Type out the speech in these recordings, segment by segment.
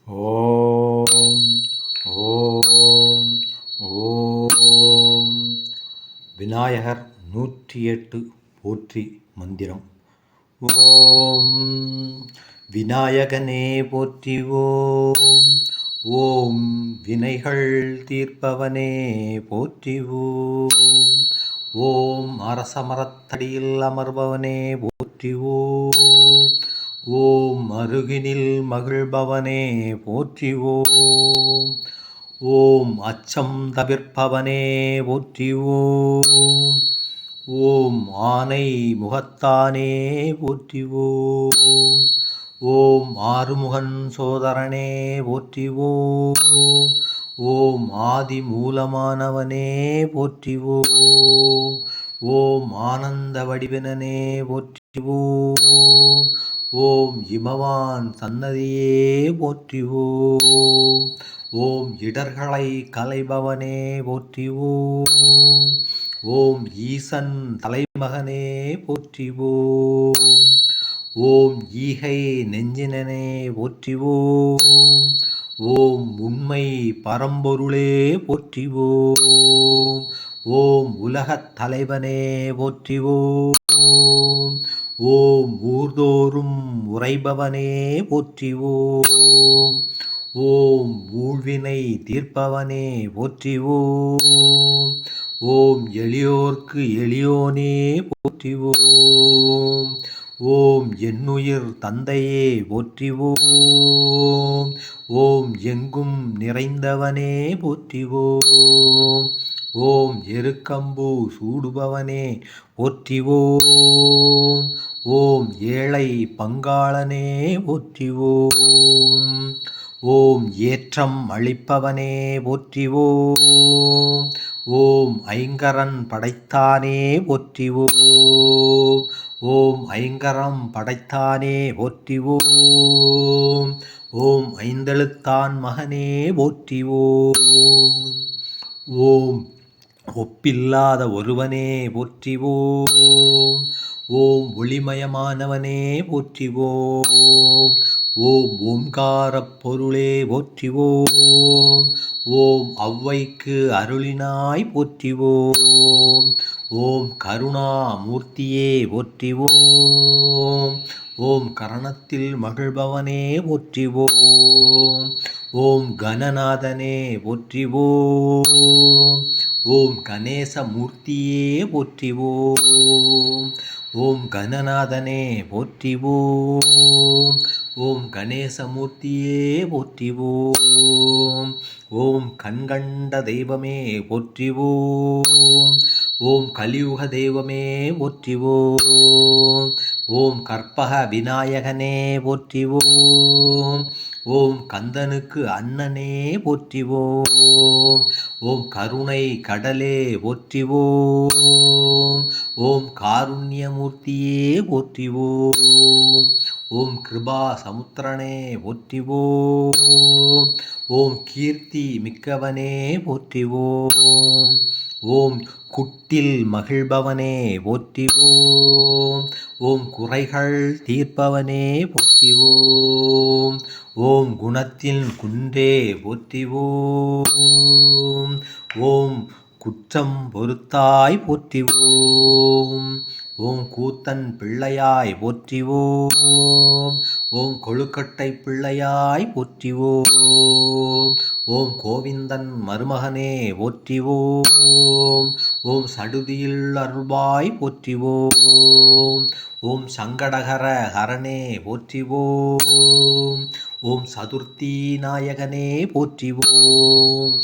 ஓம் ஓம் ஓம். விநாயகர் 108 போற்றி மந்திரம். ஓம் விநாயகனே போற்றி. ஓம் ஓம் வினைகள் தீர்ப்பவனே போற்றி. ஓம் ஓம் அரசமரத்தடியில் அமர்பவனே போற்றி. ஓம் ஓம் அருகினில் மகிழ்பவனே போற்றி. ஓம் ஓம் அச்சம் தவிர்ப்பவனே போற்றி. ஓம் ஓம் ஆனை முகத்தானே போற்றி. ஓம் ஓம் ஆறுமுகன் சோதரனே போற்றி. ஓம் ஓம் ஆதி மூலமானவனே போற்றி. ஓம் ஓம் ஆனந்த வடிவினனே போற்றி. ஓம் ஓம் இமவான் சன்னதியே போற்றி. ஓம் ஓம் இடர்களை களைபவனே போற்றி. ஓம் ஓம் ஈசன் தலைமகனே போற்றி. ஓம் ஓம் ஈகை நெஞ்சினனே போற்றி. ஓம் ஓம் உண்மை பரம்பொருளே போற்றி. ஓம் ஓம் உலகத் தலைவனே போற்றி. ஓம் ஓம் ஊர்தோறும் உரைபவனே போற்றி. ஓம் ஓம் ஊழ்வினை தீர்ப்பவனே போற்றி. ஓம் ஓம் எளியோர்க்கு எளியோனே போற்றி. ஓம் ஓம் என்னுயிர் தந்தையே போற்றி. ஓம் ஓம் எங்கும் நிறைந்தவனே போற்றி. ஓம் ஓம் எருக்கம்பூ சூடுபவனே போற்றி. ஓம் ஓம் ஏழை பங்காளனே போற்றி. ஓம் ஓம் ஏற்றம் அளிப்பவனே போற்றி. ஓம் ஓம் ஐங்கரன் படைத்தானே போற்றி. ஓம் ஓம் ஐங்கரம் படைத்தானே போற்றி. ஓம் ஓம் ஐந்தெழுத்தான் மகனே போற்றி. ஓம் ஓம் ஒப்பில்லாத ஒருவனே போற்றி. ஓம் ஓம் ஒளிமயமானவனே போற்றி. ஓம் ஓம் ஓம்காரப் பொருளே போற்றி. ஓம் ஓம் ஔவைக்கு அருளினாய் போற்றி. ஓம் ஓம் கருணாமூர்த்தியே போற்றி. ஓம் ஓம் கரணத்தில் மகிழ்பவனே போற்றி. ஓம் ஓம் கணநாதனே போற்றி. ஓம் ஓம் கணேசமூர்த்தியே போற்றி. ஓம் ஓம் கணநாதனே போற்றி. ஓம் ஓம் கணேசமூர்த்தியே போற்றி. ஓம் ஓம் கண்கண்ட தெய்வமே போற்றி. ஓம் ஓம் கலியுக தெய்வமே போற்றி. ஓம் ஓம் கற்பக விநாயகனே போற்றி. ஓம் ஓம் கந்தனுக்கு அண்ணனே போற்றி. ஓம் ஓம் கருணை கடலே போற்றி. ஓம் ஓம் காருண்யமூர்த்தியே போற்றி. ஓம் ஓம் கிருபா சமுத்திரனே போற்றி. ஓம் ஓம் கீர்த்தி மிக்கவனே போற்றி. ஓம் ஓம் குட்டில் மகிழ்பவனே போற்றி. ஓம் ஓம் குறைகள் தீர்ப்பவனே போற்றி. ஓம் ஓம் குணத்தில் குன்றே போற்றி. ஓம் ஓம் குற்றம் பொறுத்தாய் போற்றி. ஓம் ஓம் கூத்தன் பிள்ளையாய் போற்றி. ஓம் ஓம் கொழுக்கட்டை பிள்ளையாய் போற்றி. ஓம் ஓம் கோவிந்தன் மருமகனே போற்றி. ஓம் ஓம் சடுதியில் அருள்வாய் போற்றி. ஓம் ஓம் சங்கடகர ஹரனே போற்றி. ஓம் ஓம் சதுர்த்தி நாயகனே போற்றி. ஓம்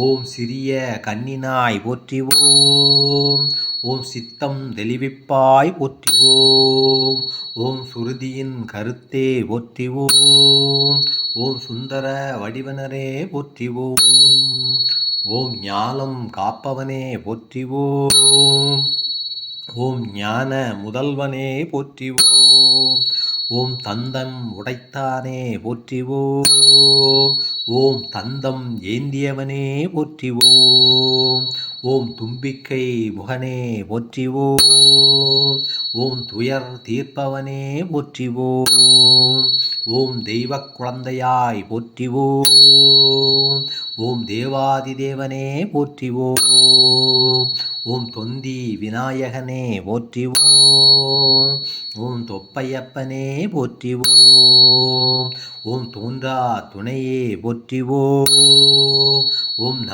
ஓம் சிறிய கண்ணினாய் போற்றி. ஓம் ஓம் சித்தம் தெளிவிப்பாய் போற்றி. ஓம் ஓம் சுருதியின் கருத்தே போற்றி. ஓம் ஓம் சுந்தர வடிவனரே போற்றி. ஓம் ஓம் ஞானம் காப்பவனே போற்றி. ஓம் ஓம் ஞான முதல்வனே போற்றி. ஓம் ஓம் தந்தம் உடைத்தானே போற்றி. ஓம் ஓம் தந்தம் ஏந்தியவனே போற்றி. ஓம் ஓம் தும்பிக்கை முகனே போற்றி. ஓம் ஓம் துயர் தீர்ப்பவனே போற்றிவோம். ஓம் தெய்வ குழந்தையாய் போற்றிவோம். ஓம் தேவாதி தேவனே போற்றிவோம். ஓம் தொந்தி விநாயகனே போற்றிவோம். ஓம் தொப்பையப்பனே போற்றிவோம். ஓம் தோன்றா துணையே போற்றிவோம். ஓம்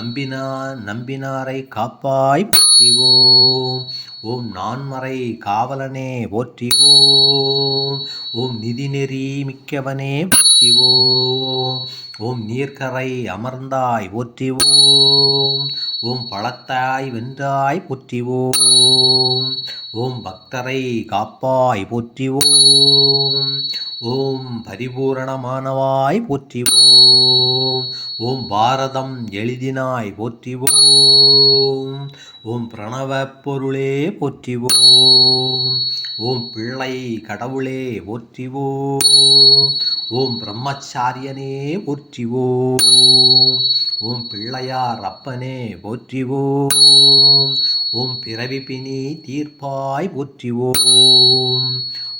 நம்பினாரை காப்பாய் போற்றிவோம். ஓம் நான்மறை காவலனே போற்றிவோம். ஓம் நிதிநெறி மிக்கவனே போற்றிவோம். ஓம் நீர்க்கரை அமர்ந்தாய் போற்றிவோம். ஓம் பழத்தாய் வென்றாய் போற்றிவோம். ஓம் பக்தரை காப்பாய் போற்றிவோம். ஓம் பரிபூரணமானவாய் போற்றிவோம். ஓம் பாரதம் எளிதினாய் போற்றிவோம். ஓம் பிரணவ பொருளே போற்றிவோம். ஓம் பிள்ளை கடவுளே போற்றிவோம். ஓம் பிரம்மச்சாரியனே போற்றிவோம். ஓம் பிள்ளையார் அப்பனே போற்றிவோம். ஓம் பிறவி பிணி தீர்ப்பாய் போற்றிவோம்.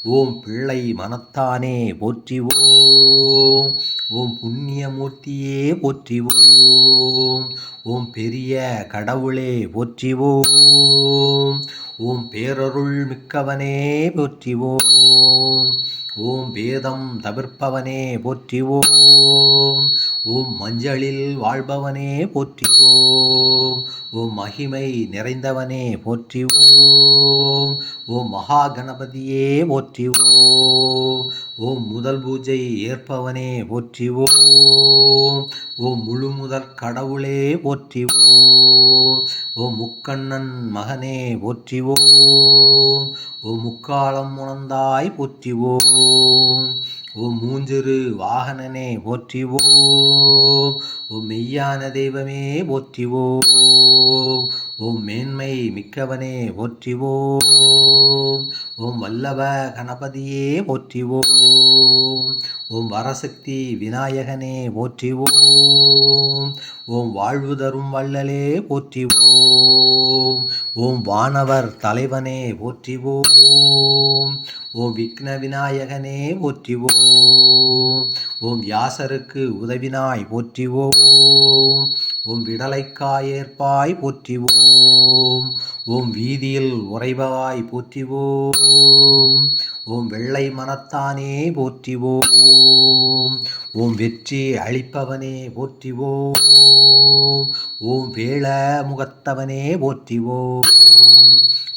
ஓம் பிள்ளை மனத்தானே போற்றிவோம். ஓம் புண்ணியமூர்த்தியே போற்றிவோம். ஓம் பெரிய கடவுளே போற்றிவோம். ஓம் பேரருள் மிக்கவனே போற்றிவோம். ஓம் வேதம் தவிர்ப்பவனே போற்றிவோம். ஓம் மஞ்சளில் வாழ்பவனே போற்றிவோம். ஓம் மகிமை நிறைந்தவனே போற்றிவோம். ஓம் மகா கணபதியே போற்றிவோம். ஓம் முதல் பூஜை ஏற்பவனே போற்றிவோம். ஓம் முழு முதற் கடவுளே போற்றிவோம். ஓம் முக்கண்ணன் மகனே போற்றிவோம். ஓம் முக்காலம் உணர்ந்தாய் போற்றிவோம். ஓம் மூஞ்சிறு வாகனனே போற்றிவோம். ஓம் மெய்யான தெய்வமே போற்றிவோம். ஓம் மேன்மை மிக்கவனே போற்றிவோம். ஓம் வல்லவ கணபதியே போற்றிவோம். ஓம் வரசக்தி விநாயகனே போற்றிவோம். ஓம் வாழ்வு தரும் வள்ளலே போற்றிவோம். ஓம் வானவர் தலைவனே போற்றிவோம். ஓம் விக்ன விநாயகனே போற்றிவோம். ஓம் வியாசருக்கு உதவினாய் போற்றிவோம். ஓம் விடலைக்காயேற்பாய் போற்றிவோம். ஓம் வீதியில் உறைபவாய் போற்றிவோம். ஓம் வெள்ளை மனத்தானே போற்றிவோம். ஓம் வெற்றி அளிப்பவனே போற்றிவோம். ஓம் வேள முகத்தவனே போற்றிவோம்.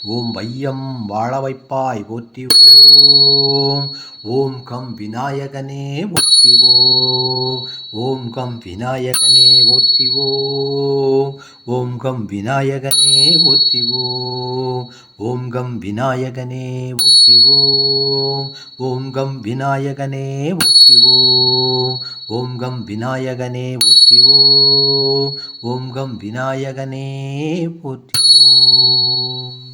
ஓம் வையம் வாழ வைப்பாய் போற்றிவோம். ஓம் கம் விநாயகனே போற்றிவோம். ஓம் கம் விநாயகனே போற்றிவோம். ஓம் கம் விநாயகனே போற்றிவோம். ஓம் கம் விநாயகனே போற்றிவோம். ஓம் கம் விநாயகனே போற்றிவோம். ஓம் கம் விநாயகனே போற்றிவோம். ஓம் கம் விநாயகனே போற்றிவோம்.